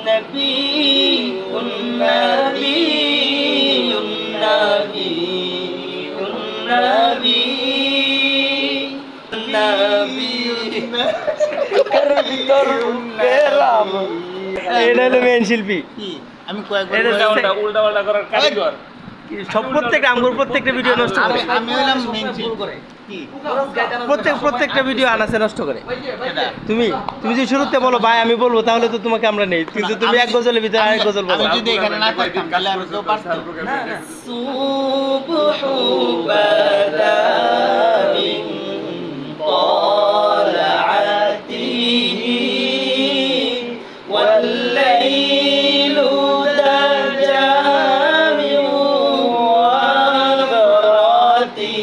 নবিয়ুন নবিয়ুন নবিয়ুন নবিয়ুন কার ভিতর গেলাম। এটা হলো মেন শিল্পী। আমি কয়েকবার উল্টা পাল্টা করার কারিগর। সব প্রত্যেকটা ভিডিও নষ্ট করে। আমি হইলাম মেইন করে কি প্রত্যেকটা ভিডিও আনাছে নষ্ট করে। তুমি যদি শুরুতে বলো ভাই আমি বলবো, তাহলে তো তোমাকে আমরা নেই, কিন্তু তুমি এক গজলের ভিতরে আরেক গজল বলো। আমি যদি এখানে না থাকতাম তাহলে আমি তো পারতাম না। সুবহু বাদা মিন طلعته والليل دجى من وغرته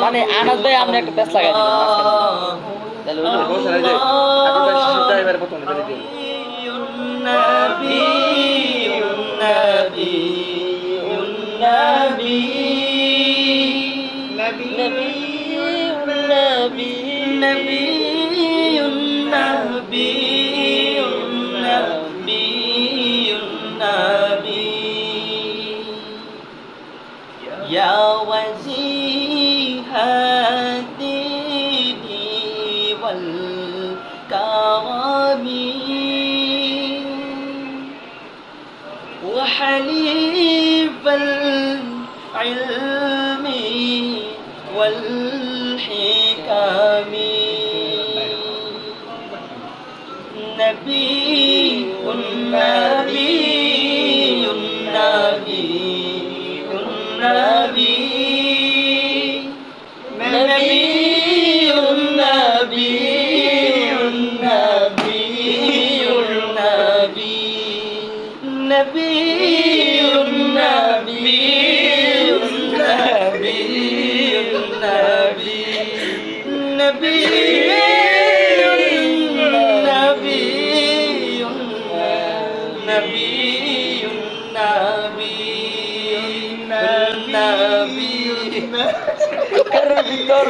মানে আনাস ভাই আপনি একটা পেছ লাগাই দিবেন তাহলে ওই যে ঠাকুর ভাই শিশুটা এবারে প্রথমে বলে দিন নবিয়ুন নবিয়ুন নবিয়ুন নবিয়ুন নবিয়ুন নবিয়ুন নবি يا وجيه الدين والكرم وحليف العلم والحكم نبي نبي نبي نبي نبي نبي نبي نبي কার ভিতর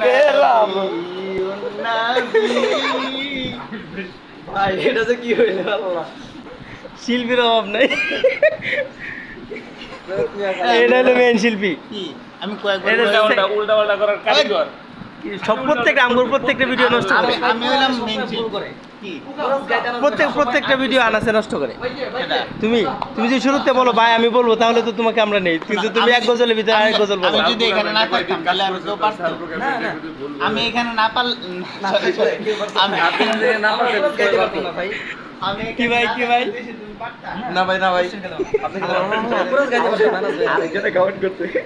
গেলাম ভাই, এটা যে কি হইল আল্লাহ, শিল্পীর অভাব নাই। এটা হলো মেন শিল্পী। আমি কয়েকবার উল্টা পাল্টা করার কারিগর। সব প্রত্যেকটা ভিডিও নষ্ট করে। আমি হইলাম মেইন করে কি প্রত্যেকটা ভিডিও আনাছে নষ্ট করে। তুমি যদি শুরুতে বলো ভাই আমি বলবো, তাহলে তো তোমাকে আমরা নেই, কিন্তু তুমি এক গজলের ভিতরে আরেক গজল বলো। আমি যদি এখানে না থাকতাম তাহলে আমি তো পারতাম না। আমি এখানে না পারলে আমি আমি কি ভাই না ভাই আপনি